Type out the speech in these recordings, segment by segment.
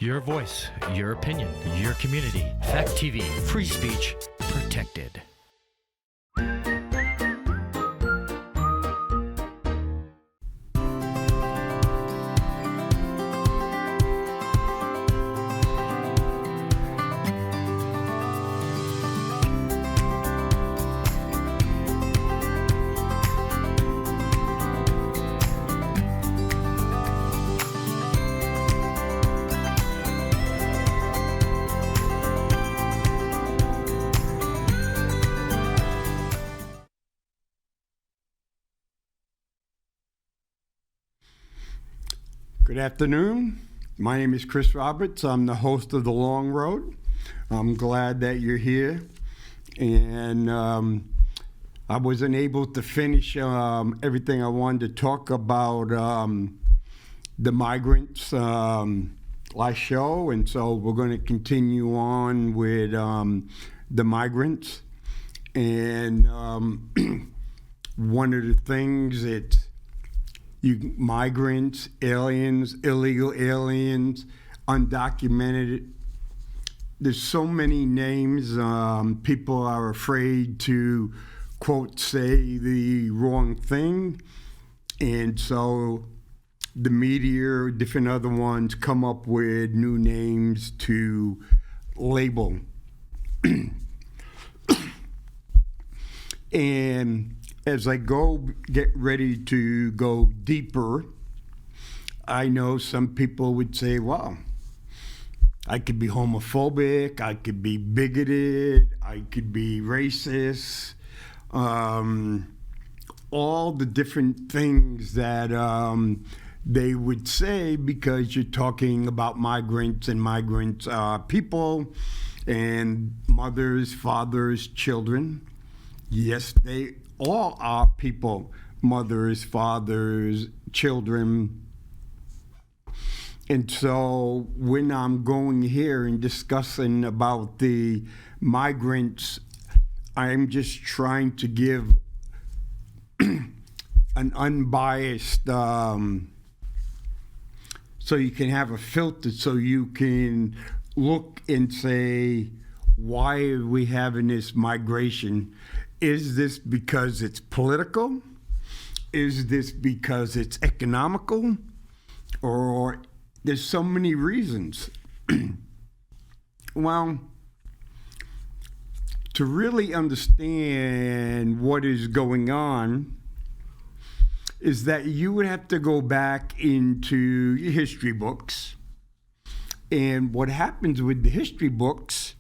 Your voice, your opinion, your community. Fact TV, free speech protected. Good afternoon. My name is Kris Roberts. I'm the host of The Long Road. I'm glad that you're here. And I wasn't able to finish everything I wanted to talk about the migrants last show. And so we're going to continue on with the migrants. And one of the things it's migrants, aliens, illegal aliens, undocumented. There's so many names. People are afraid to, quote, say the wrong thing. And so the media, different other ones, come up with new names to label. And as I get ready to go deeper, I know some people would say, well, I could be homophobic, I could be bigoted, I could be racist, all the different things that they would say because you're talking about migrants, and migrants are people and mothers, fathers, children. Yes, they all are people, mothers, fathers, children. And so when I'm going here and discussing about the migrants, I'm just trying to give an unbiased, so you can have a filter, so you can look and say, why are we having this migration? Is this because it's political? Is this because it's economical? Or there's so many reasons. Well, to really understand what is going on is that you would have to go back into your history books. And what happens with the history books,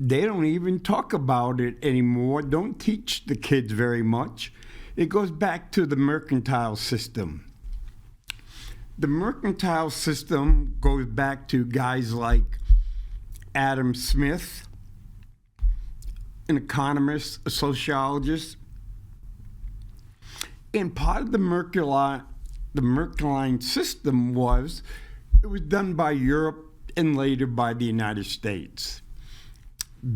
they don't even talk about it anymore, don't teach the kids very much. It goes back to the mercantile system. The mercantile system goes back to guys like Adam Smith, an economist, a sociologist. And part of the Mercanline system was done by Europe and later by the United States.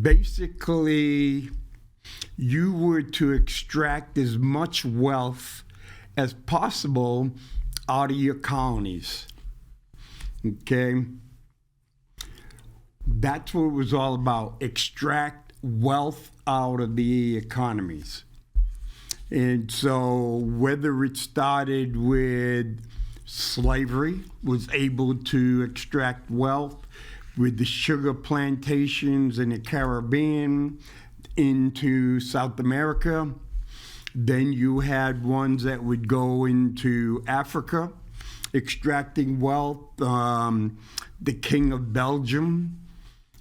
Basically, you were to extract as much wealth as possible out of your colonies. Okay? That's what it was all about. Extract wealth out of the economies. And so whether it started with slavery, was able to extract wealth, with the sugar plantations in the Caribbean into South America. Then you had ones that would go into Africa, extracting wealth. The King of Belgium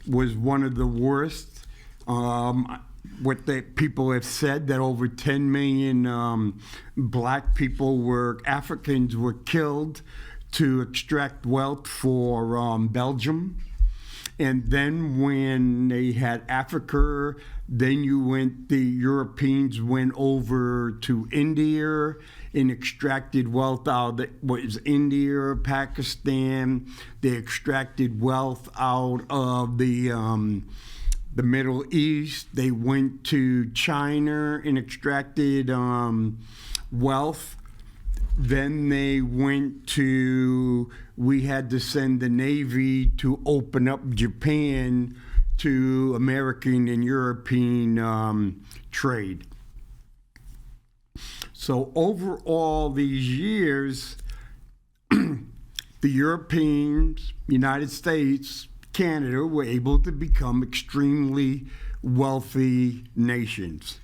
was one of the worst. What the people have said, that over 10 million black people Africans were killed to extract wealth for Belgium. And then when they had Africa, then the Europeans went over to India and extracted wealth out of what is India, Pakistan. They extracted wealth out of the Middle East. They went to China and extracted wealth. Then they went to, we had to send the Navy to open up Japan to American and European trade. So over all these years, the Europeans, United States, Canada were able to become extremely wealthy nations.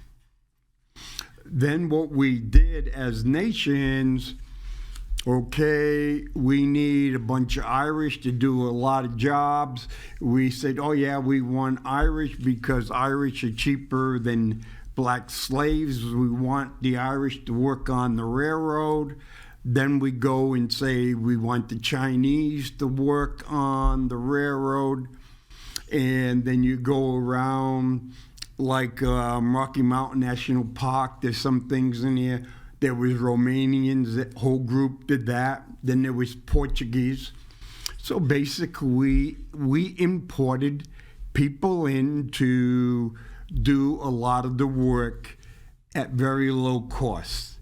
Then what we did as nations, okay, we need a bunch of Irish to do a lot of jobs. We said, oh yeah, we want Irish because Irish are cheaper than black slaves. We want the Irish to work on the railroad. Then we go and say we want the Chinese to work on the railroad. And then you go around like Rocky Mountain National Park. There's some things in here. There was Romanians, that whole group did that. Then there was Portuguese. So basically, we imported people in to do a lot of the work at very low cost.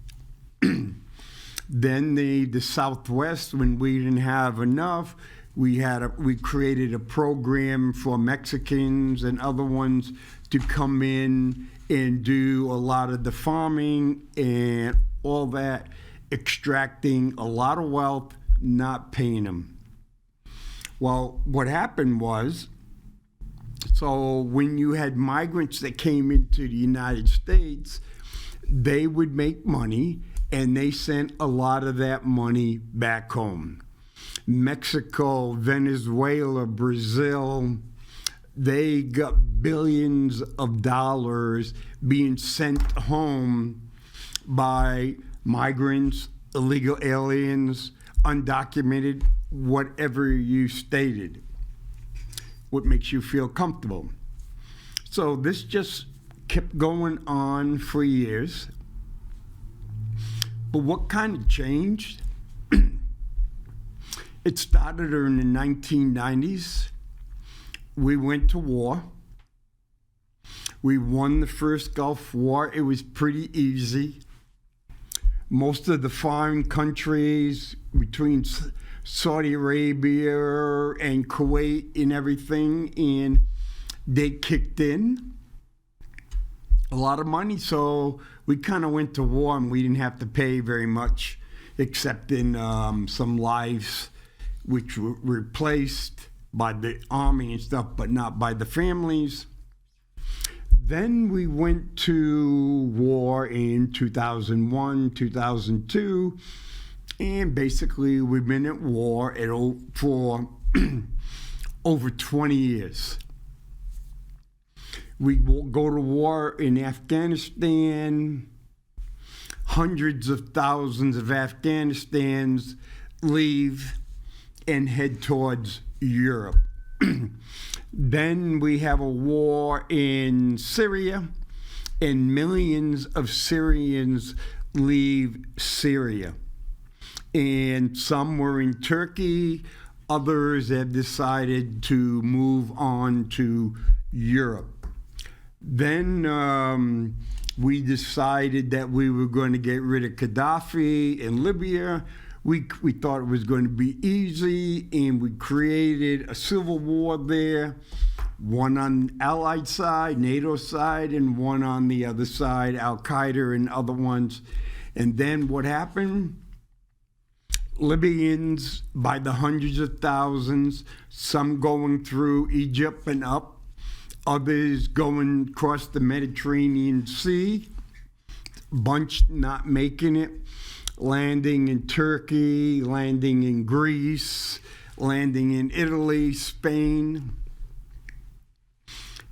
Then the Southwest, when we didn't have enough, we created a program for Mexicans and other ones to come in and do a lot of the farming and all that, extracting a lot of wealth, not paying them. Well, what happened was, so when you had migrants that came into the United States, they would make money and they sent a lot of that money back home. Mexico, Venezuela, Brazil, they got billions of dollars being sent home by migrants, illegal aliens, undocumented, whatever you stated. What makes you feel comfortable. So this just kept going on for years. But what kind of changed? It started in the 1990s. We went to war. We won the first Gulf War. It was pretty easy. Most of the foreign countries between Saudi Arabia and Kuwait and everything, and they kicked in a lot of money. So we kind of went to war and we didn't have to pay very much, except in some lives which were replaced by the army and stuff, but not by the families. Then we went to war in 2001, 2002, and basically we've been at war for over 20 years. We go to war in Afghanistan. Hundreds of thousands of Afghanistans leave and head towards Europe. Then we have a war in Syria, and millions of Syrians leave Syria. And some were in Turkey, others have decided to move on to Europe. Then we decided that we were going to get rid of Gaddafi in Libya. We thought it was going to be easy, and we created a civil war there, one on the Allied side, NATO side, and one on the other side, Al-Qaeda and other ones. And then what happened? Libyans by the hundreds of thousands, some going through Egypt and up, others going across the Mediterranean Sea, bunch not making it, landing in Turkey, landing in Greece, landing in Italy, Spain.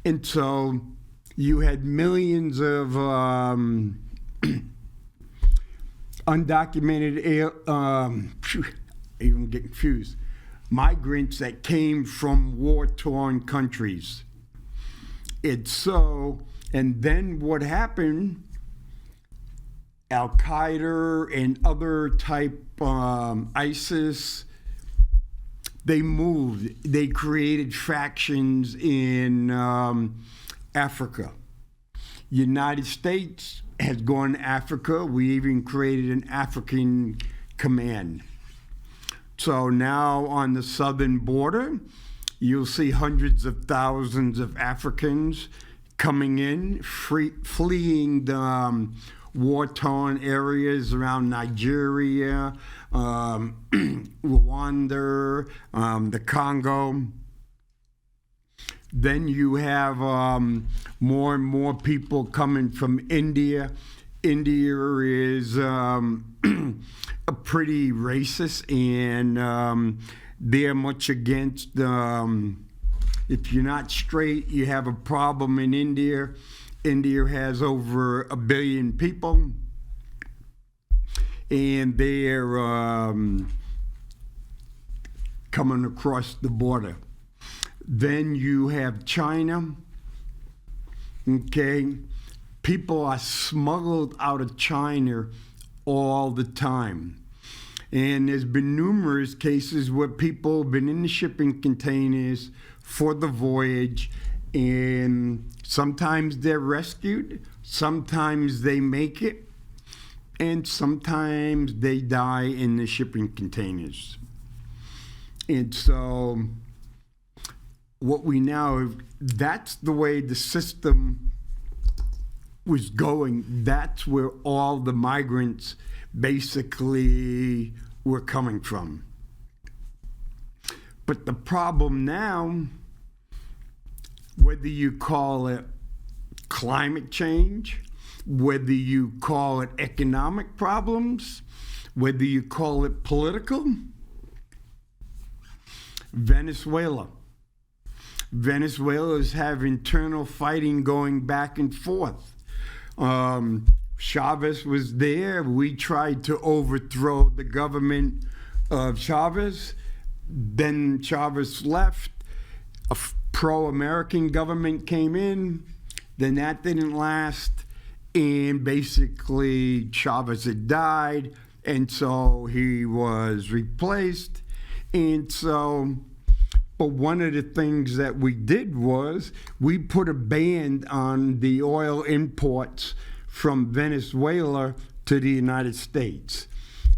And so you had millions of undocumented, even get confused, migrants that came from war-torn countries. And then what happened, Al-Qaeda and other type ISIS, they moved. They created factions in Africa. United States has gone to Africa. We even created an African command. So now on the southern border, you'll see hundreds of thousands of Africans coming in, fleeing the war-torn areas around Nigeria, Rwanda, the Congo. Then you have more and more people coming from India. India is a pretty racist, and they're much against, if you're not straight, you have a problem in India. India has over 1 billion people, and they're coming across the border. Then you have China. Okay, people are smuggled out of China all the time. And there's been numerous cases where people have been in the shipping containers for the voyage, and sometimes they're rescued, sometimes they make it, and sometimes they die in the shipping containers. And so what we now, that's the way the system was going. That's where all the migrants basically were coming from. But the problem now, whether you call it climate change, whether you call it economic problems, whether you call it political, Venezuela is having internal fighting going back and forth. Chavez was there. We tried to overthrow the government of Chavez. Then Chavez left. A pro-American government came in. Then that didn't last. And basically Chavez had died. And so he was replaced. And so, but one of the things that we did was we put a ban on the oil imports from Venezuela to the United States.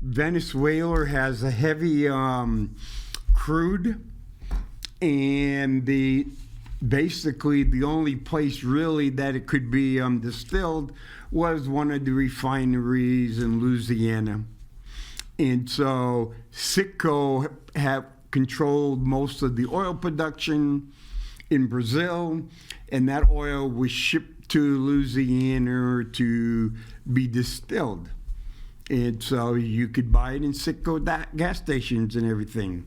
Venezuela has a heavy crude, and basically the only place really that it could be distilled was one of the refineries in Louisiana. And so Citgo have controlled most of the oil production in Brazil, and that oil was shipped to Louisiana to be distilled. And so you could buy it in Citgo gas stations and everything.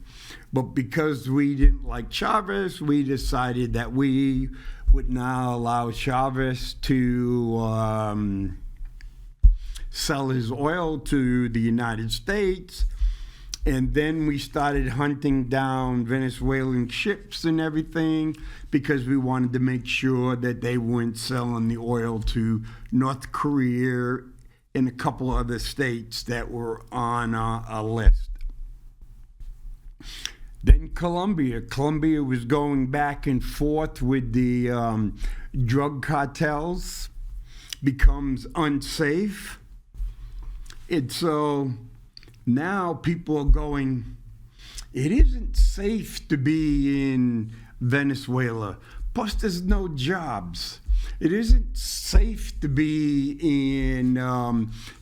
But because we didn't like Chavez, we decided that we would not allow Chavez to sell his oil to the United States. And then we started hunting down Venezuelan ships and everything because we wanted to make sure that they weren't selling the oil to North Korea and a couple other states that were on a list. Then Colombia was going back and forth with the drug cartels, becomes unsafe. And so now people are going, it isn't safe to be in Venezuela. Plus, there's no jobs. It isn't safe to be in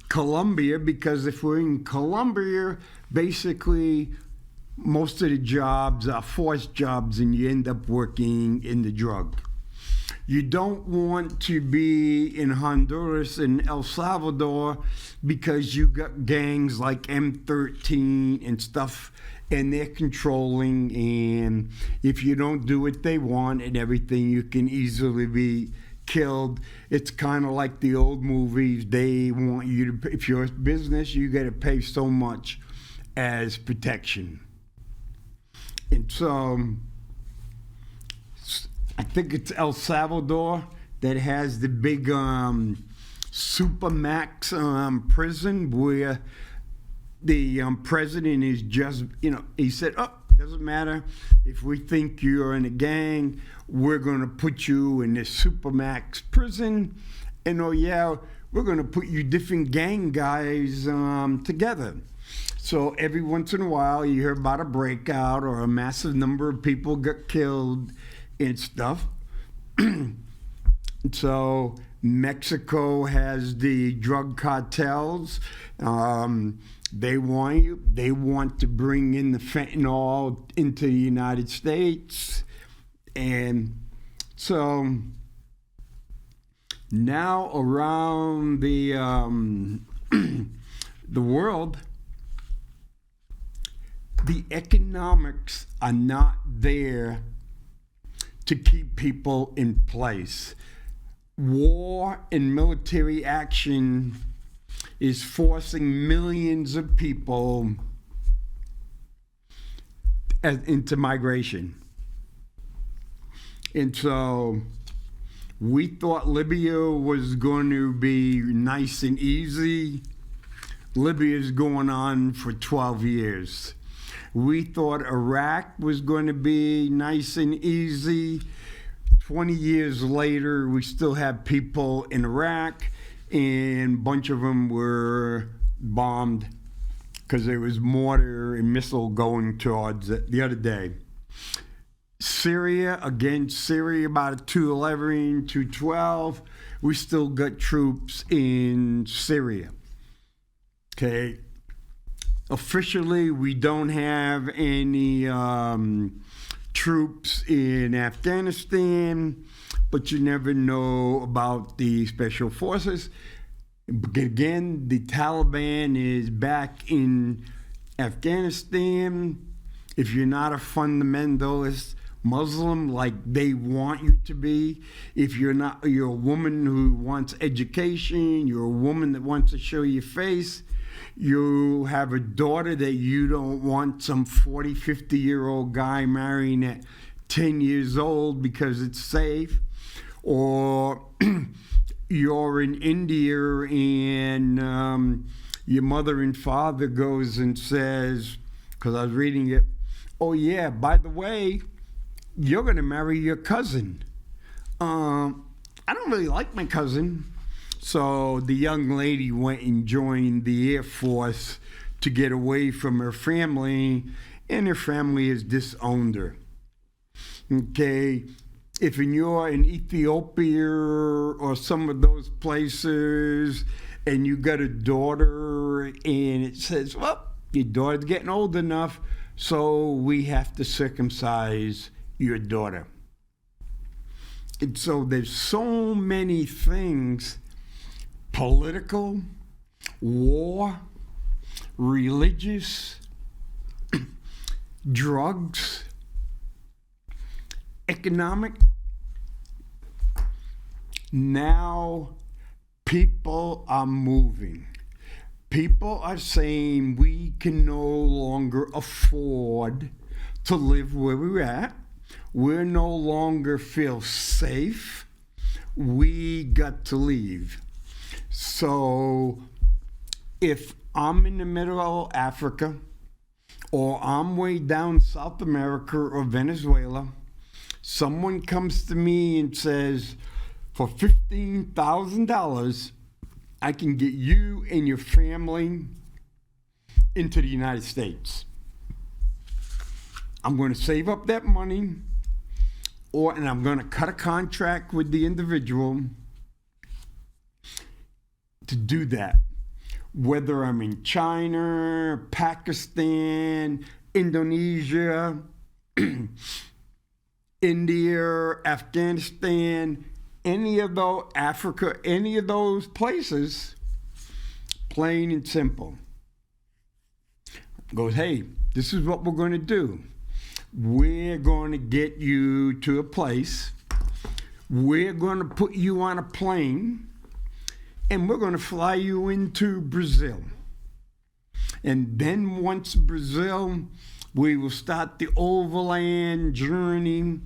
Colombia because if we're in Colombia, basically most of the jobs are forced jobs and you end up working in the drug. You don't want to be in Honduras and El Salvador because you got gangs like M13 and stuff, and they're controlling, and if you don't do what they want and everything, you can easily be killed. It's kind of like the old movies. They want you to, if you're a business, you got to pay so much as protection. And so I think it's El Salvador that has the big Supermax prison where the president is just, he said, doesn't matter. If we think you're in a gang, we're going to put you in this Supermax prison. And we're going to put you different gang guys together. So every once in a while, you hear about a breakout or a massive number of people got killed and stuff. So Mexico has the drug cartels. They want to bring in the fentanyl into the United States. And so now around the the world, the economics are not there to keep people in place. War and military action is forcing millions of people into migration. And so we thought Libya was going to be nice and easy. Libya's going on for 12 years. We thought Iraq was going to be nice and easy. 20 years later, we still have people in Iraq, and a bunch of them were bombed because there was mortar and missile going towards it the other day. Syria, about a 211, 212. We still got troops in Syria. Okay. Officially, we don't have any troops in Afghanistan, but you never know about the special forces. Again, the Taliban is back in Afghanistan. If you're not a fundamentalist Muslim like they want you to be, if you're a woman who wants education, you're a woman that wants to show your face, you have a daughter that you don't want some 40, 50-year-old guy marrying at 10 years old because it's safe, or you're in India and your mother and father goes and says, because I was reading it, oh yeah, by the way, you're going to marry your cousin. I don't really like my cousin. So the young lady went and joined the Air Force to get away from her family, and her family has disowned her. Okay, if you're in Ethiopia or some of those places and you got a daughter and it says, well, your daughter's getting old enough, so we have to circumcise your daughter. And so there's so many things: political, war, religious, drugs, economic. Now people are moving. People are saying we can no longer afford to live where we're at. We no longer feel safe. We got to leave. So if I'm in the middle of Africa, or I'm way down South America or Venezuela, someone comes to me and says, for $15,000, I can get you and your family into the United States. I'm going to save up that money, and I'm going to cut a contract with the individual to do that. Whether I'm in China, Pakistan, Indonesia, India, Afghanistan, any of those, Africa, any of those places, plain and simple. Goes, hey, this is what we're going to do. We're going to get you to a place. We're going to put you on a plane, and we're going to fly you into Brazil. And then once Brazil, we will start the overland journey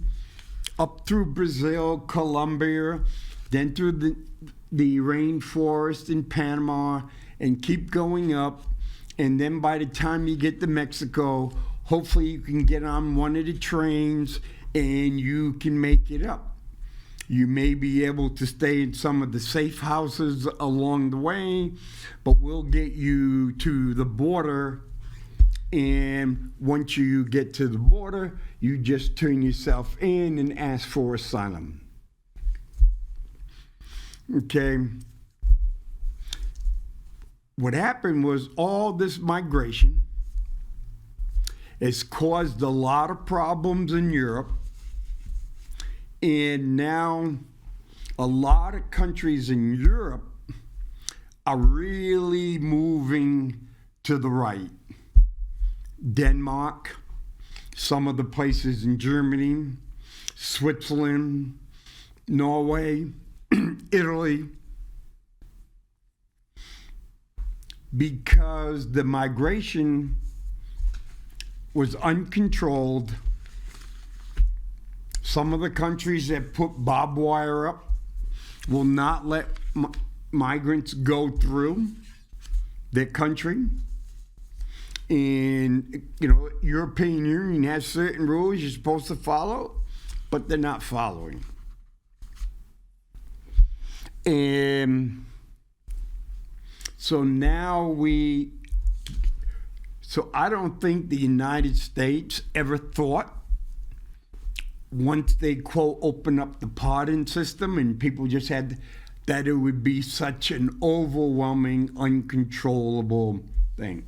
up through Brazil, Colombia, then through the rainforest in Panama, and keep going up. And then by the time you get to Mexico, hopefully you can get on one of the trains and you can make it up. You may be able to stay in some of the safe houses along the way, but we'll get you to the border. And once you get to the border, you just turn yourself in and ask for asylum. Okay. What happened was all this migration has caused a lot of problems in Europe. And now a lot of countries in Europe are really moving to the right. Denmark, some of the places in Germany, Switzerland, Norway, Italy, because the migration was uncontrolled. Some of the countries that put barbed wire up will not let migrants go through their country. And, European Union has certain rules you're supposed to follow, but they're not following. And so now I don't think the United States ever thought, once they, quote, open up the pardon system and people just had, that it would be such an overwhelming, uncontrollable thing.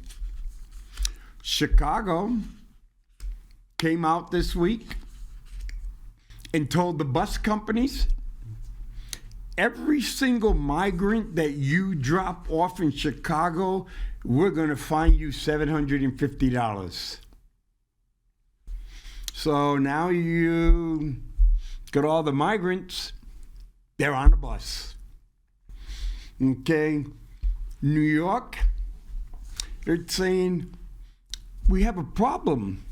Chicago came out this week and told the bus companies, every single migrant that you drop off in Chicago, we're going to fine you $750. So now you got all the migrants, they're on a bus. Okay. New York, they're saying, we have a problem.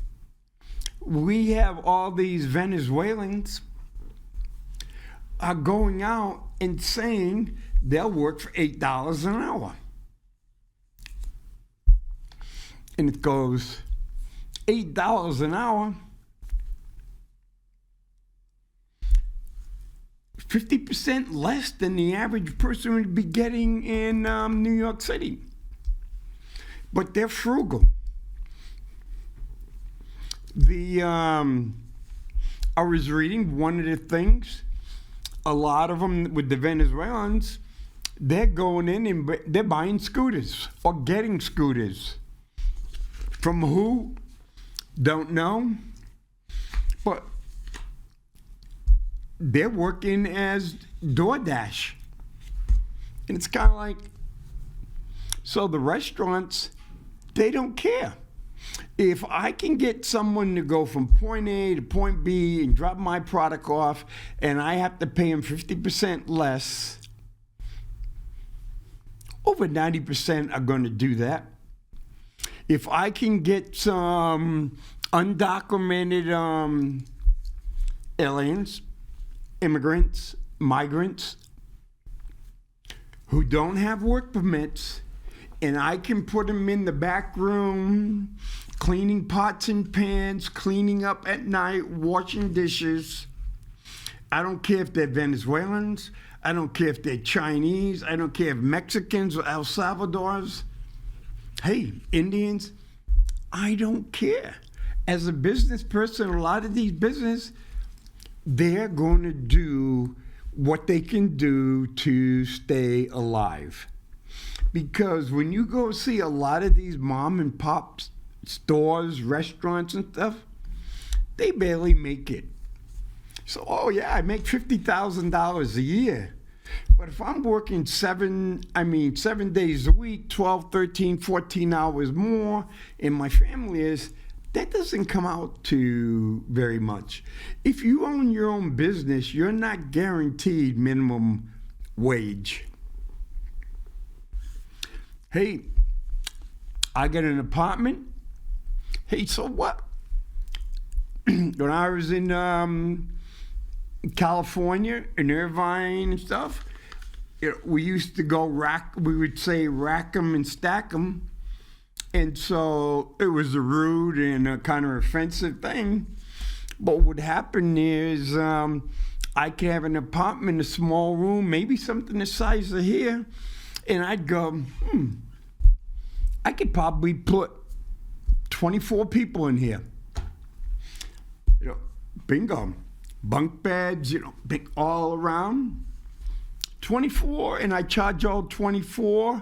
We have all these Venezuelans are going out and saying they'll work for $8 an hour. And it goes, $8 an hour, 50% less than the average person would be getting in New York City. But they're frugal. I was reading one of the things, a lot of them with the Venezuelans, they're going in and they're buying scooters or getting scooters. From who? Don't know. But they're working as DoorDash. And it's kind of like, so the restaurants, they don't care. If I can get someone to go from point A to point B and drop my product off and I have to pay them 50% less, over 90% are going to do that. If I can get some undocumented aliens, immigrants, migrants who don't have work permits, and I can put them in the back room, cleaning pots and pans, cleaning up at night, washing dishes. I don't care if they're Venezuelans. I don't care if they're Chinese. I don't care if Mexicans or El Salvadors. Hey, Indians, I don't care. As a business person, a lot of these businesses, they're going to do what they can do to stay alive. Because when you go see a lot of these mom and pop stores, restaurants and stuff, they barely make it. So, oh yeah, I make $50,000 a year. But if I'm working 7 days a week, 12, 13, 14 hours more, and my family is, that doesn't come out to very much. If you own your own business, you're not guaranteed minimum wage. Hey, I get an apartment. Hey, so what? When I was in California, in Irvine and stuff, we used to go we would say rack 'em and stack 'em. And so it was a rude and a kind of offensive thing. But what happened is I could have an apartment, a small room, maybe something the size of here, and I'd go, I could probably put 24 people in here. Bingo. Bunk beds, big all around. 24, and I charge all 24.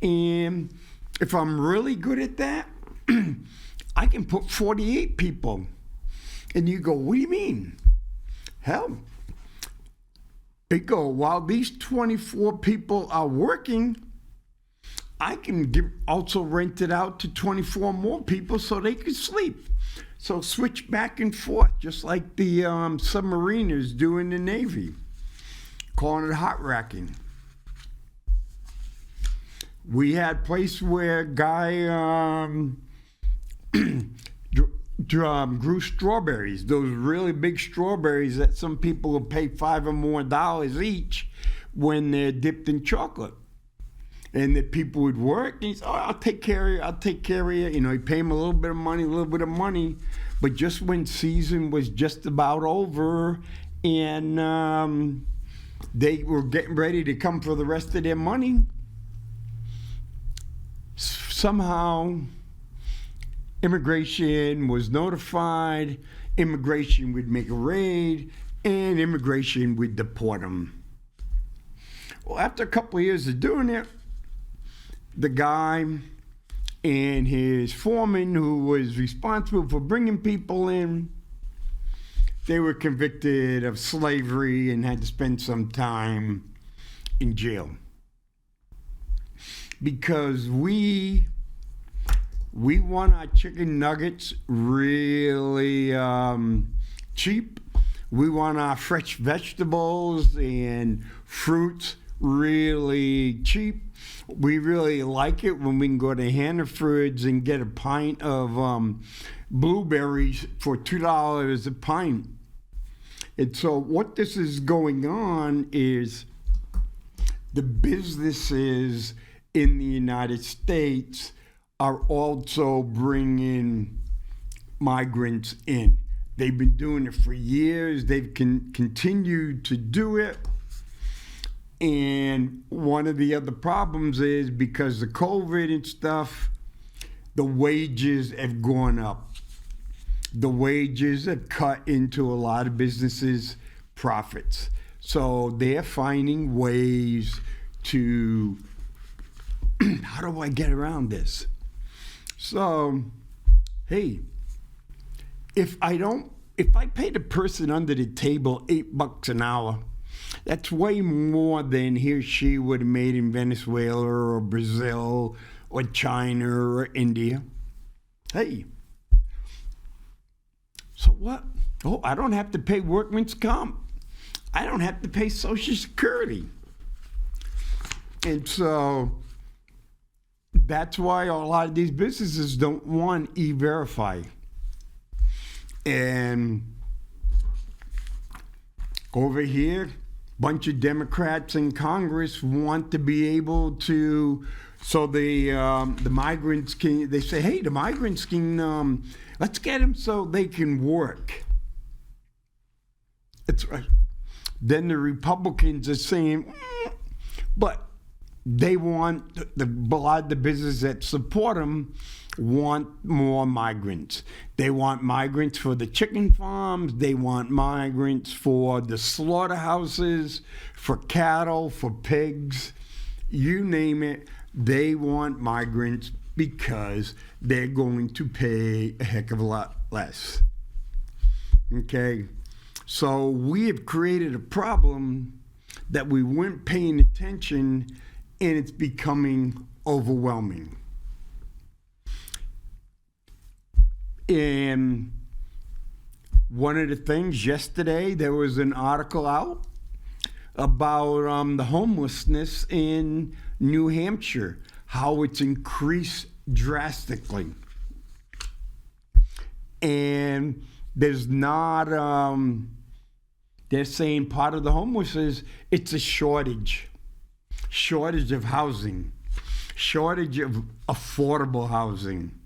And if I'm really good at that, I can put 48 people. And you go, what do you mean? Hell, bingo, while these 24 people are working, I can also rent it out to 24 more people so they can sleep. So switch back and forth, just like the submariners do in the Navy, calling it hot racking. We had place where a guy grew strawberries, those really big strawberries that some people will pay $5 or more each when they're dipped in chocolate. And the people would work, and he's, I'll take care of you. He paid him a little bit of money. But just when season was just about over and they were getting ready to come for the rest of their money, somehow immigration was notified, immigration would make a raid, and immigration would deport them. Well, after a couple of years of doing it, the guy and his foreman, who was responsible for bringing people in, they were convicted of slavery and had to spend some time in jail. Because we want our chicken nuggets really cheap. We want our fresh vegetables and fruits really cheap. We really like it when we can go to Hannaford's and get a pint of blueberries for $2 a pint. And so what this is going on is the businesses in the United States are also bringing migrants in. They've been doing it for years. They've continued to do it. And one of the other problems is because of COVID and stuff, the wages have gone up. The wages have cut into a lot of businesses' profits. So they're finding ways to, how do I get around this? So, hey, if I pay the person under the table $8 an hour, that's way more than he or she would have made in Venezuela or Brazil or China or India. Hey, so what? Oh, I don't have to pay workman's comp. I don't have to pay Social Security. And so that's why a lot of these businesses don't want E-Verify. And over here, bunch of Democrats in Congress want to be able to, so the migrants can, they say, hey, the migrants can, let's get them so they can work. That's right. Then the Republicans are saying, but they want, a lot of the businesses that support them want more migrants. They want migrants for the chicken farms. They want migrants for the slaughterhouses, for cattle, for pigs, you name it. They want migrants because they're going to pay a heck of a lot less. Okay, so we have created a problem that we weren't paying attention, and it's becoming overwhelming. And one of the things yesterday, there was an article out about the homelessness in New Hampshire, how it's increased drastically. And there's not, they're saying part of the homelessness, it's a shortage of housing, shortage of affordable housing.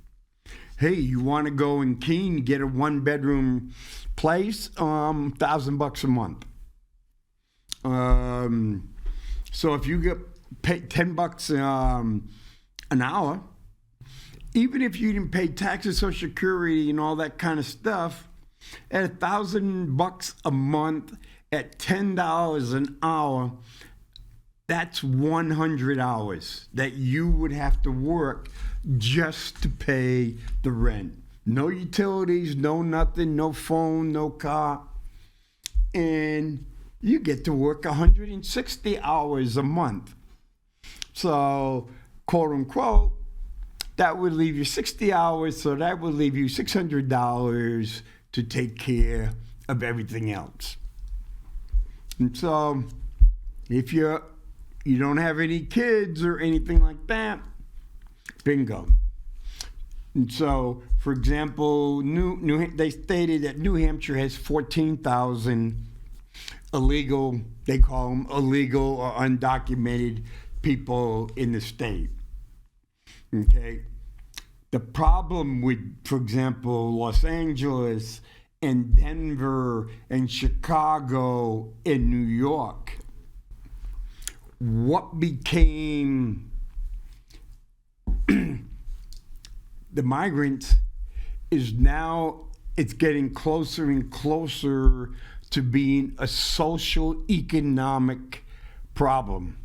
Hey, you want to go in Keene, get a 1-bedroom place, $1,000 a month. So if you get paid $10 an hour, even if you didn't pay taxes, Social Security, and all that kind of stuff, at $1,000 a month, at $10 an hour, that's 100 hours that you would have to work just to pay the rent. No utilities, no nothing, no phone, no car. And you get to work 160 hours a month. So, quote unquote, that would leave you 60 hours, so that would leave you $600 to take care of everything else. And so, if you don't have any kids or anything like that, bingo. And so, for example, they stated that New Hampshire has 14,000 illegal, they call them illegal or undocumented people in the state. Okay? The problem with, for example, Los Angeles and Denver and Chicago and New York, what became the migrants is now it's getting closer and closer to being a social economic problem.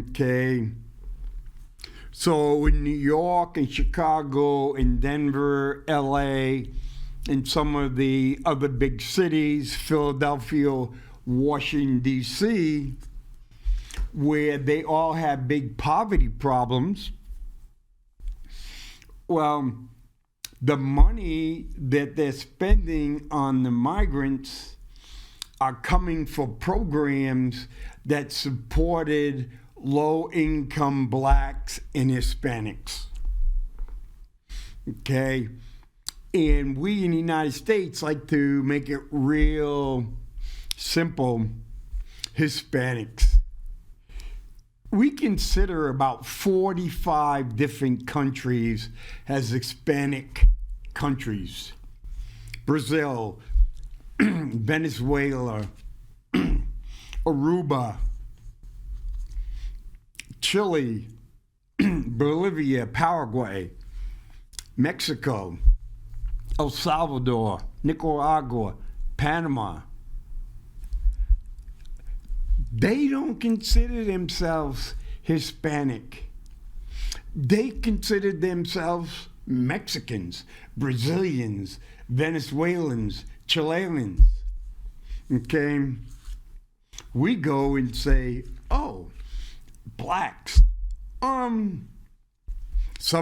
Okay. So in New York and Chicago and Denver, LA, and some of the other big cities, Philadelphia, Washington, D.C., where they all have big poverty problems, well, the money that they're spending on the migrants are coming for programs that supported low-income blacks and Hispanics. Okay? And we in the United States like to make it real simple. Hispanics. We consider about 45 different countries as Hispanic countries. Brazil, Venezuela, Aruba, Chile, Bolivia, Paraguay, Mexico, El Salvador, Nicaragua, Panama. They don't consider themselves Hispanic. They consider themselves Mexicans, Brazilians, Venezuelans, Chileans. Okay? We go and say, oh, blacks. Some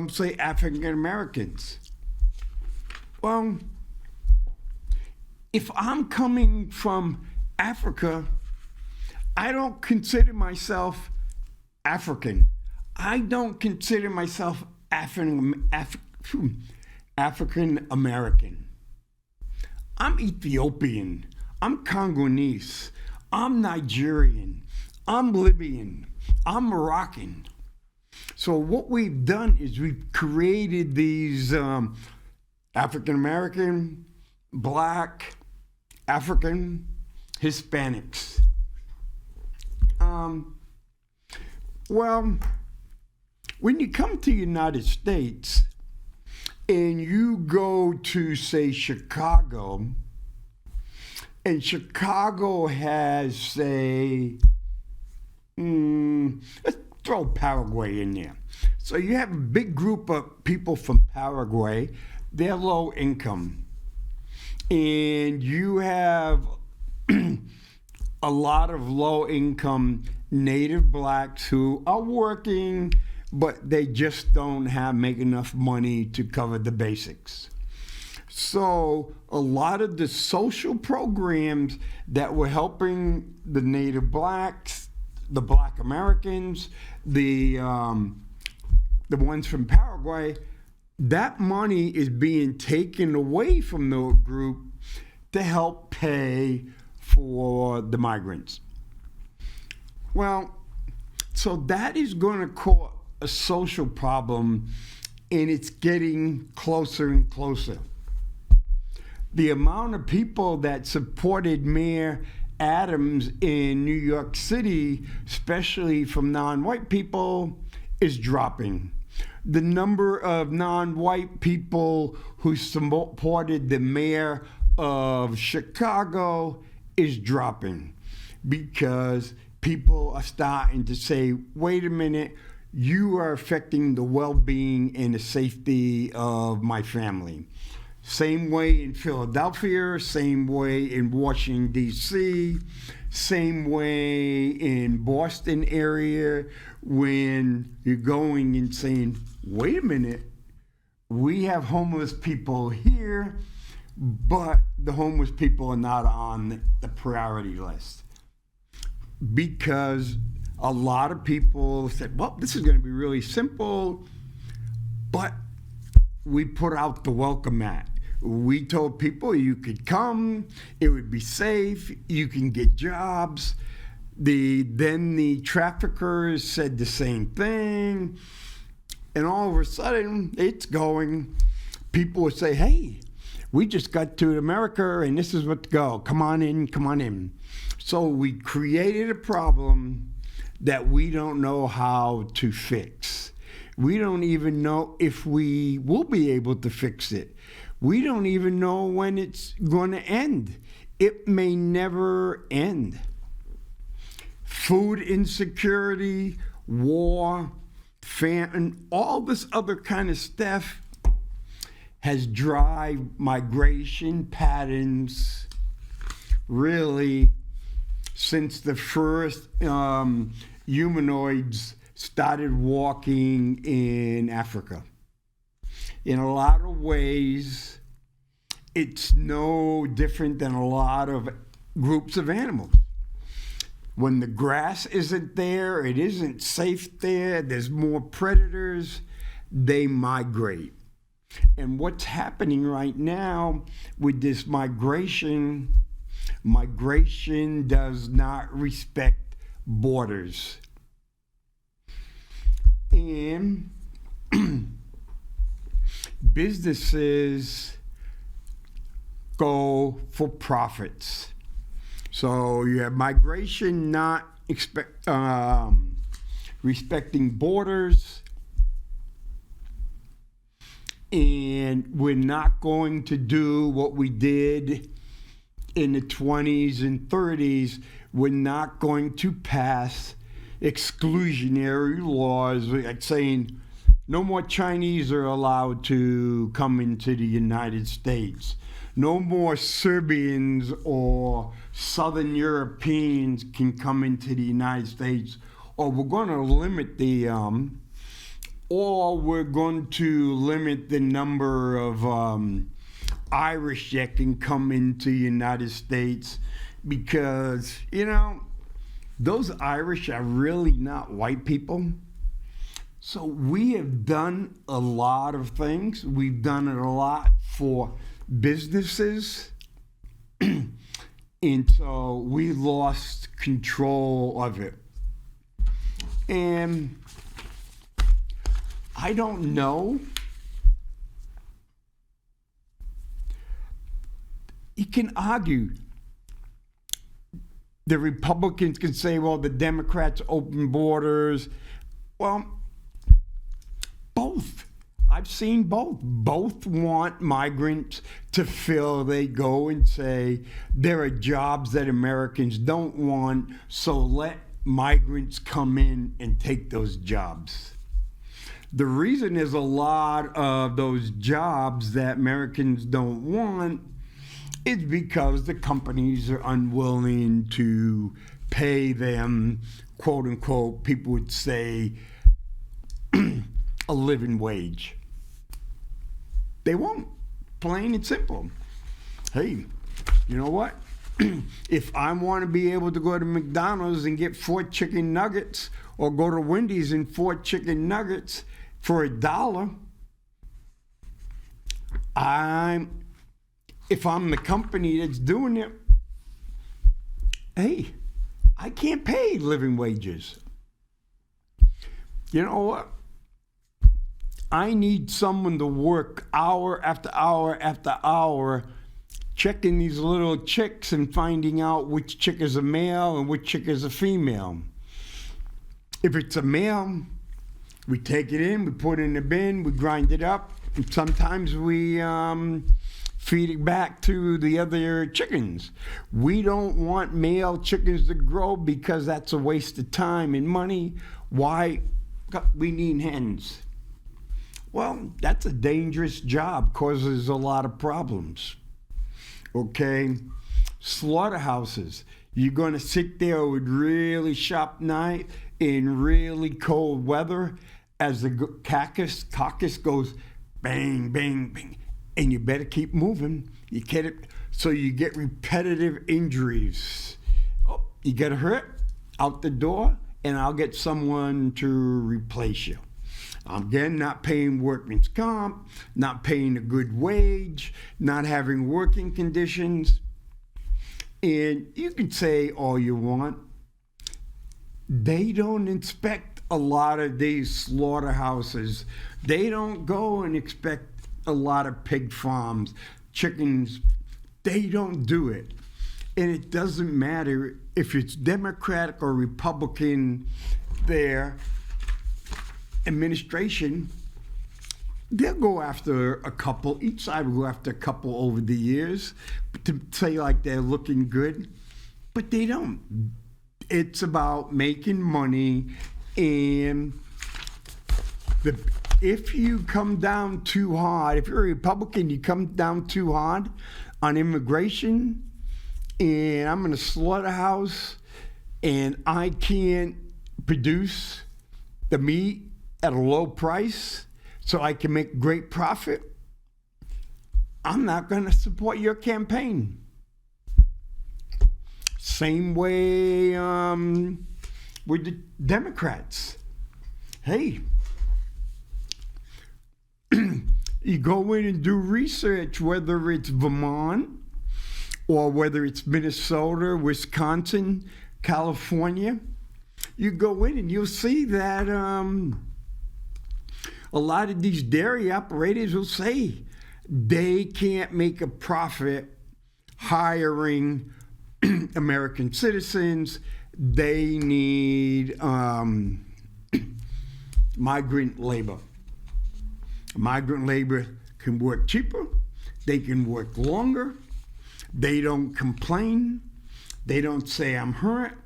say African Americans. Well, if I'm coming from Africa, I don't consider myself African. I don't consider myself African American. I'm Ethiopian. I'm Congolese. I'm Nigerian. I'm Libyan. I'm Moroccan. So what we've done is we've created these African American, Black, African, Hispanics. Well, when you come to the United States and you go to, say, Chicago, and Chicago has, say, let's throw Paraguay in there. So you have a big group of people from Paraguay. They're low income. And you have a lot of low-income native blacks who are working, but they just don't make enough money to cover the basics. So a lot of the social programs that were helping the native blacks, the Black Americans, the ones from Paraguay, that money is being taken away from the group to help pay for the migrants. Well, so that is going to cause a social problem, and it's getting closer and closer. The amount of people that supported Mayor Adams in New York City, especially from non-white people, is dropping. The number of non-white people who supported the mayor of Chicago is dropping because people are starting to say, wait a minute, you are affecting the well-being and the safety of my family. Same way in Philadelphia, same way in Washington, D.C., same way in Boston area, when you're going and saying, wait a minute, we have homeless people here, but the homeless people are not on the priority list. Because a lot of people said, well, this is going to be really simple, but we put out the welcome mat. We told people you could come, it would be safe, you can get jobs. Then the traffickers said the same thing, and all of a sudden it's going. People would say, hey, we just got to America and this is what to go. Come on in, come on in. So we created a problem that we don't know how to fix. We don't even know if we will be able to fix it. We don't even know when it's going to end. It may never end. Food insecurity, war, famine, all this other kind of stuff has driven migration patterns really since the first humanoids started walking in Africa. In a lot of ways, it's no different than a lot of groups of animals. When the grass isn't there, it isn't safe there, there's more predators, they migrate. And what's happening right now with this migration does not respect borders. And businesses go for profits. So you have migration not respecting borders, and we're not going to do what we did in the 20s and 30s. We're not going to pass exclusionary laws like saying no more Chinese are allowed to come into the United States. No more Serbians or Southern Europeans can come into the United States, or we're going to limit the number of Irish that can come into the United States, because, you know, those Irish are really not white people. So we have done a lot of things. We've done it a lot for businesses. And so we lost control of it. And I don't know. You can argue. The Republicans can say, well, the Democrats open borders. Well, both. I've seen both. Both want migrants to fill. They go and say there are jobs that Americans don't want, so let migrants come in and take those jobs. The reason there's a lot of those jobs that Americans don't want is because the companies are unwilling to pay them, quote unquote, people would say, a living wage. They won't, plain and simple. Hey, you know what? If I want to be able to go to McDonald's and get 4 chicken nuggets, or go to Wendy's and 4 chicken nuggets for $1, if I'm the company that's doing it, hey, I can't pay living wages. You know what? I need someone to work hour after hour after hour checking these little chicks and finding out which chick is a male and which chick is a female. If it's a male, we take it in, we put it in the bin, we grind it up, and sometimes we feed it back to the other chickens. We don't want male chickens to grow because that's a waste of time and money. Why? We need hens. Well, that's a dangerous job, causes a lot of problems. Okay? Slaughterhouses. You're going to sit there with really sharp knife in really cold weather as the carcass goes bang, bang, bang. And you better keep moving. You get it, so you get repetitive injuries. Oh, you get hurt, out the door, and I'll get someone to replace you. Again, not paying workman's comp, not paying a good wage, not having working conditions. And you can say all you want. They don't inspect a lot of these slaughterhouses. They don't go and inspect a lot of pig farms, chickens. They don't do it. And it doesn't matter if it's Democratic or Republican, their administration, they'll go after a couple. Each side will go after a couple over the years to say like they're looking good, but they don't. It's about making money, and if you come down too hard, if you're a Republican, you come down too hard on immigration, and I'm in a slaughterhouse, and I can't produce the meat at a low price so I can make great profit, I'm not going to support your campaign. Same way with the Democrats. Hey, you go in and do research, whether it's Vermont or whether it's Minnesota, Wisconsin, California. You go in and you'll see that a lot of these dairy operators will say they can't make a profit hiring American citizens. They need migrant labor. Migrant labor can work cheaper. They can work longer. They don't complain. They don't say I'm hurt.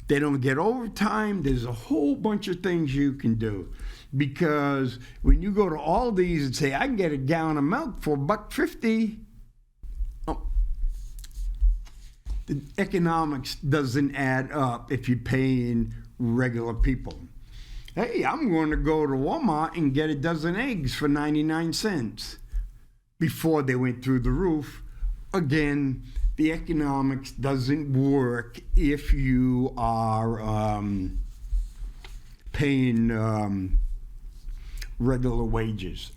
They don't get overtime. There's a whole bunch of things you can do. Because when you go to Aldi's and say, I can get a gallon of milk for $1.50, the economics doesn't add up if you're paying regular people. Hey, I'm going to go to Walmart and get a dozen eggs for 99 cents before they went through the roof. Again, the economics doesn't work if you are paying regular wages.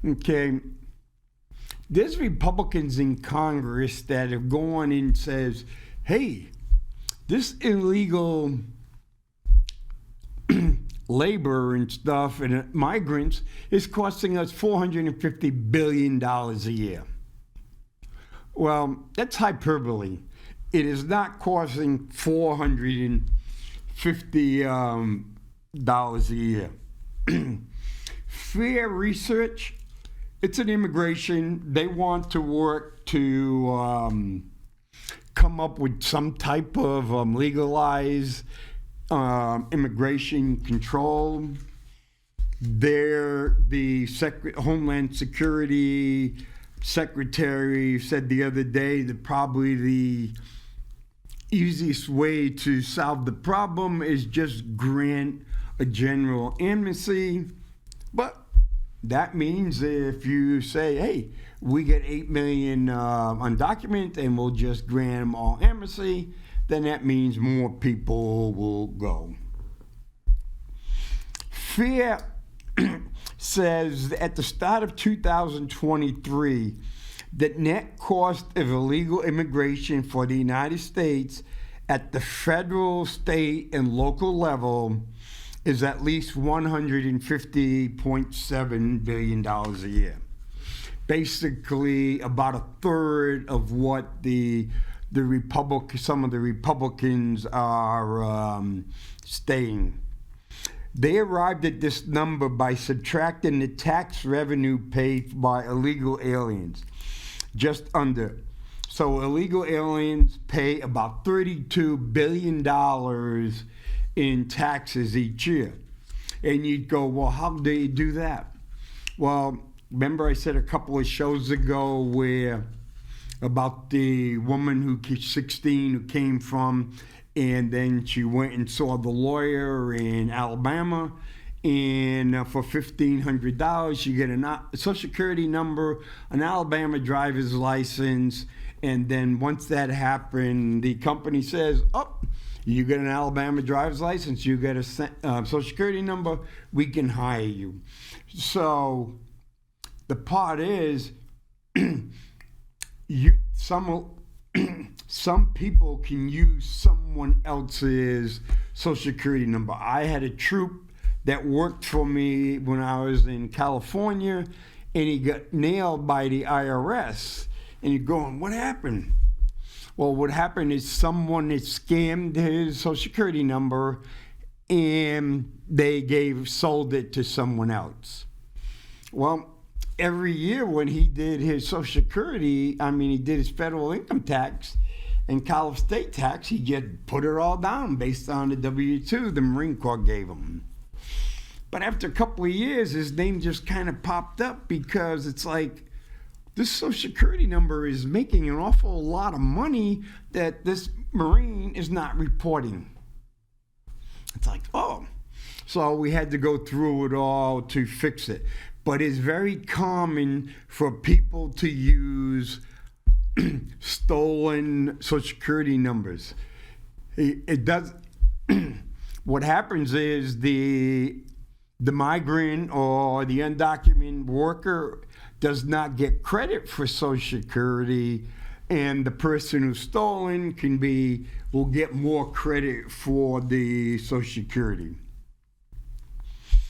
Okay, there's Republicans in Congress that have gone and says, hey, this illegal labor and stuff and migrants is costing us $450 billion a year. Well, that's hyperbole. It is not costing $450 a year. Fair research, it's an immigration. They want to work to come up with some type of legalized immigration control. The Homeland Security Secretary said the other day that probably the easiest way to solve the problem is just grant a general amnesty. But that means if you say, hey, we get 8 million undocumented and we'll just grant them all amnesty, then that means more people will go. FAIR says at the start of 2023 that net cost of illegal immigration for the United States at the federal, state, and local level is at least $150.7 billion a year. basically about a third of what some of the Republicans are staying. They arrived at this number by subtracting the tax revenue paid by illegal aliens, just under. So illegal aliens pay about $32 billion in taxes each year. And you'd go, well, how do they do that? Well, remember I said a couple of shows ago about the woman who's 16 who came from, and then she went and saw the lawyer in Alabama, and for $1,500 you get a Social Security number, an Alabama driver's license, and then once that happened, the company says, oh, you get an Alabama driver's license, you get a Social Security number, we can hire you. So the part is, some people can use someone else's Social Security number. I had a troop that worked for me when I was in California, and he got nailed by the IRS. And you're going, what happened? Well, what happened is someone had scammed his Social Security number, and they sold it to someone else. Well, every year when he did his Social Security, he did his federal income tax and Cal state tax, he just put it all down based on the W-2 the Marine Corps gave him. But after a couple of years, his name just kind of popped up because it's like, this Social Security number is making an awful lot of money that this Marine is not reporting. It's like, oh. So we had to go through it all to fix it. But it's very common for people to use stolen Social Security numbers. It does. What happens is the migrant or the undocumented worker does not get credit for Social Security, and the person who's stolen will get more credit for the Social Security.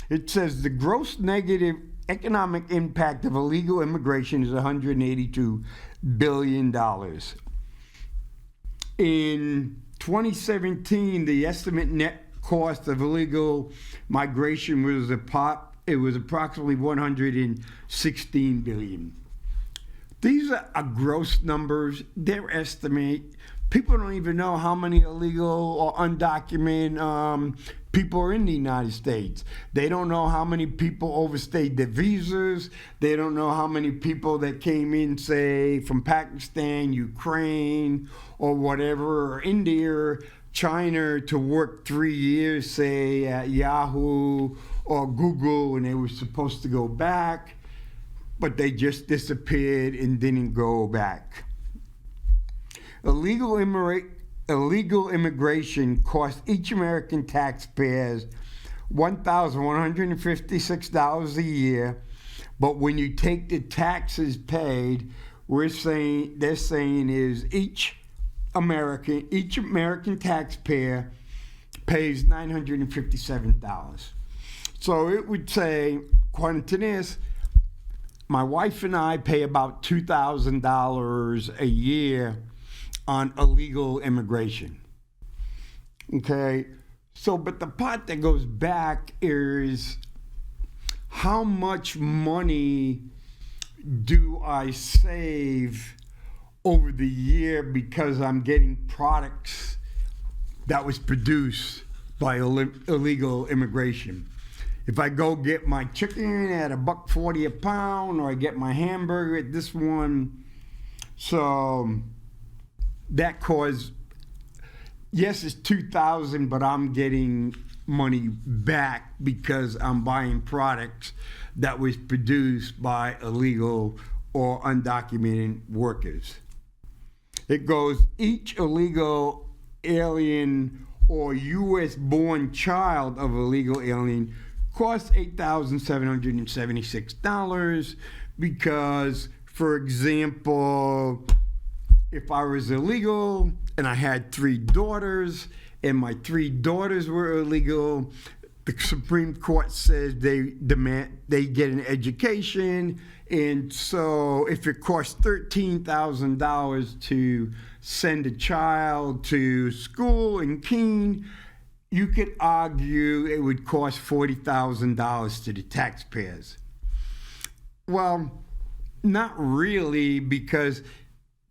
It says the gross negative economic impact of illegal immigration is $182 billion. In 2017, the estimate net cost of illegal migration was approximately $116 billion. These are gross numbers. They're estimate. People don't even know how many illegal or undocumented people are in the United States. They don't know how many people overstayed their visas. They don't know how many people that came in, say, from Pakistan, Ukraine, or whatever, or India, China, to work 3 years, say, at Yahoo or Google, and they were supposed to go back, but they just disappeared and didn't go back. Illegal immigration costs each American taxpayer $1,156 a year, but when you take the taxes paid, they're saying is each American taxpayer pays $957. So it would say, according to this, my wife and I pay about $2,000 a year on illegal immigration. Okay, so but the part that goes back is how much money do I save over the year because I'm getting products that was produced by illegal immigration. If I go get my chicken at $1.40 a pound, or I get my hamburger at this one, so that caused, yes, it's $2,000, but I'm getting money back because I'm buying products that was produced by illegal or undocumented workers. It goes, each illegal alien or U.S.-born child of illegal alien costs $8,776 because, for example, if I was illegal and I had 3 daughters and my 3 daughters were illegal, the Supreme Court says they get an education, and so if it costs $13,000 to send a child to school in Keene, you could argue it would cost $40,000 to the taxpayers. Well, not really, because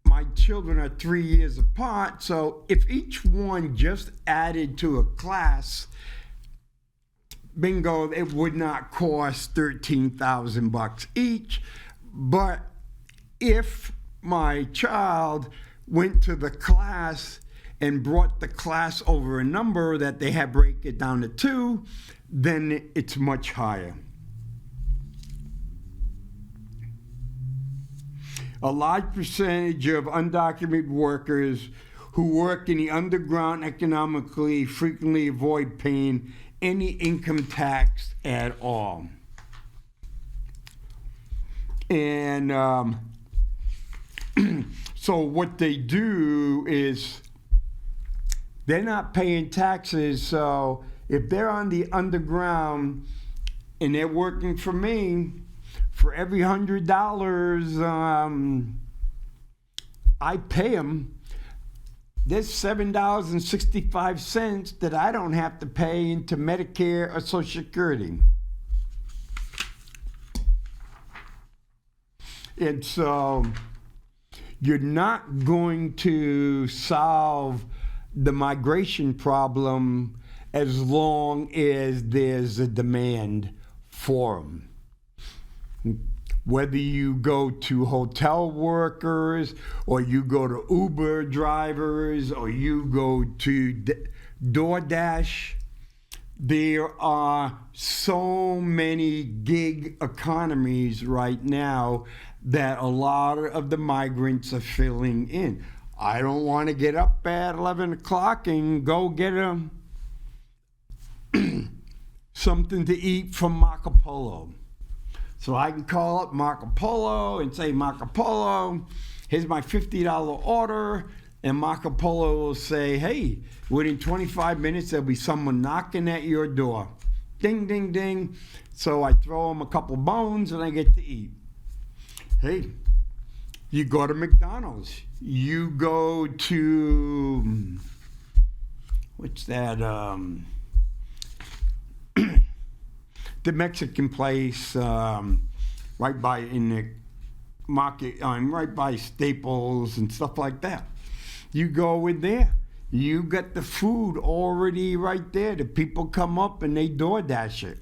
my children are 3 years apart, so if each one just added to a class, bingo, it would not cost $13,000 each. But if my child went to the class and brought the class over a number that they had break it down to 2, then it's much higher. A large percentage of undocumented workers who work in the underground economically frequently avoid paying any income tax at all. And so what they do is they're not paying taxes. So if they're on the underground and they're working for me, for every $100 I pay them, there's $7.65 that I don't have to pay into Medicare or Social Security. And so you're not going to solve the migration problem as long as there's a demand for them. Whether you go to hotel workers, or you go to Uber drivers, or you go to DoorDash, there are so many gig economies right now that a lot of the migrants are filling in. I don't want to get up at 11 o'clock and go get something to eat from Marco Polo. So I can call up Marco Polo and say, Marco Polo, here's my $50 order. And Marco Polo will say, hey, within 25 minutes, there'll be someone knocking at your door. Ding, ding, ding. So I throw them a couple bones and I get to eat. Hey, you go to McDonald's. You go to, what's that? The Mexican place right by in the market, right by Staples and stuff like that. You go in there, you get the food already right there. The people come up and they DoorDash it.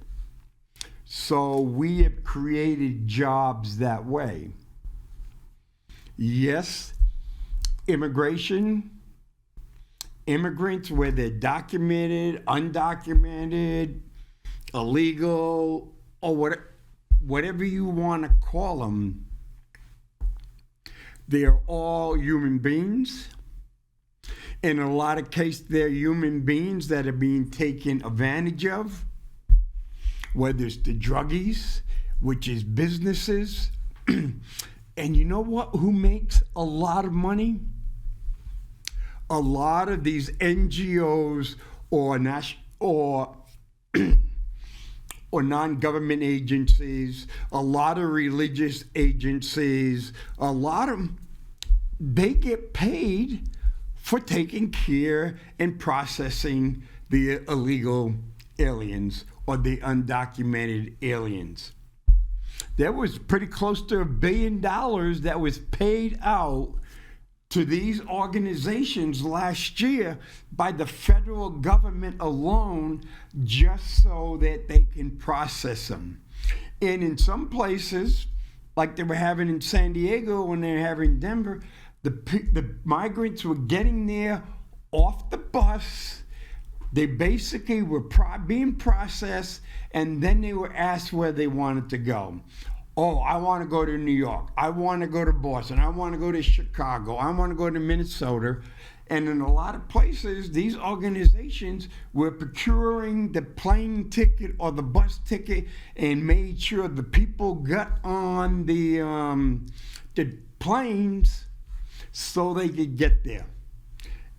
So we have created jobs that way. Yes, immigrants, whether documented, undocumented, illegal, or whatever you want to call them, they're all human beings. In a lot of cases, they're human beings that are being taken advantage of, whether it's the druggies, which is businesses. And you know what? Who makes a lot of money? A lot of these NGOs or non-government agencies, a lot of religious agencies, a lot of them, they get paid for taking care and processing the illegal aliens or the undocumented aliens. There was pretty close to $1 billion that was paid out to these organizations last year by the federal government alone, just so that they can process them. And in some places, like they were having in San Diego and they're having in Denver, the migrants were getting there off the bus. They basically were being processed, and then they were asked where they wanted to go. Oh, I want to go to New York. I want to go to Boston. I want to go to Chicago. I want to go to Minnesota. And in a lot of places, these organizations were procuring the plane ticket or the bus ticket and made sure the people got on the planes so they could get there.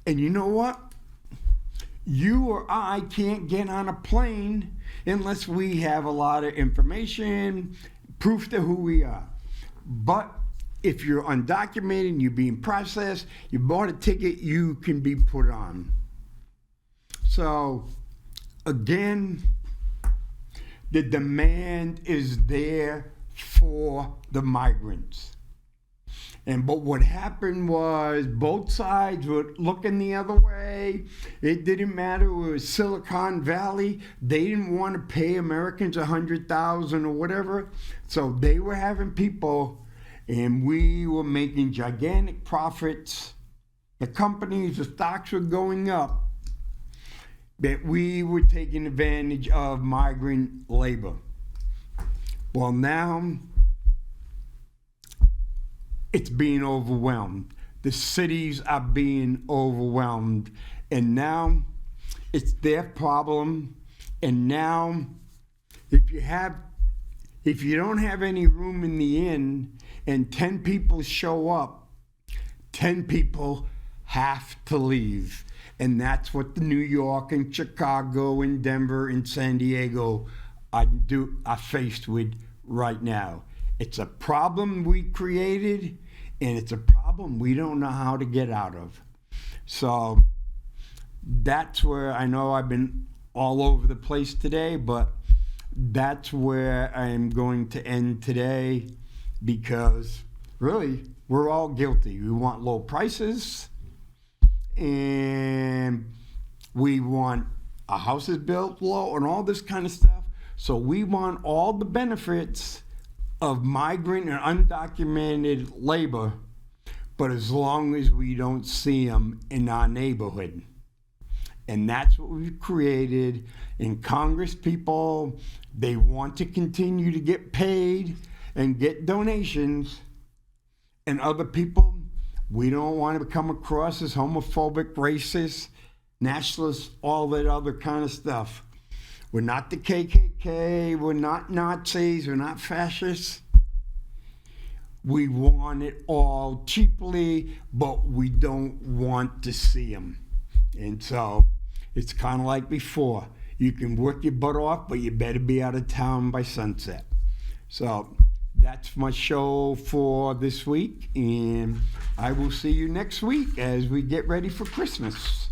And you know what? you or I can't get on a plane unless we have a lot of information, proof to who we are. But if you're undocumented and you're being processed, you bought a ticket, you can be put on. So, again, the demand is there for the migrants. But what happened was both sides were looking the other way. It didn't matter. It was Silicon Valley. They didn't want to pay Americans $100,000 or whatever. So they were having people, and we were making gigantic profits. The companies, the stocks were going up. That we were taking advantage of migrant labor. Well, now it's being overwhelmed. The cities are being overwhelmed. And now it's their problem. And now if you don't have any room in the inn and 10 people show up, 10 people have to leave. And that's what the New York and Chicago and Denver and San Diego are faced with right now. It's a problem we created, and it's a problem we don't know how to get out of. So that's where, I know I've been all over the place today, but that's where I am going to end today, because really, we're all guilty. We want low prices, and we want our houses built low and all this kind of stuff. So we want all the benefits of migrant and undocumented labor, but as long as we don't see them in our neighborhood. And that's what we've created. In Congress, people, they want to continue to get paid and get donations. And other people, we don't want to come across as homophobic, racist, nationalist, all that other kind of stuff. We're not the KKK, we're not Nazis, we're not fascists. We want it all cheaply, but we don't want to see them. And so it's kind of like before. You can work your butt off, but you better be out of town by sunset. So that's my show for this week, and I will see you next week as we get ready for Christmas.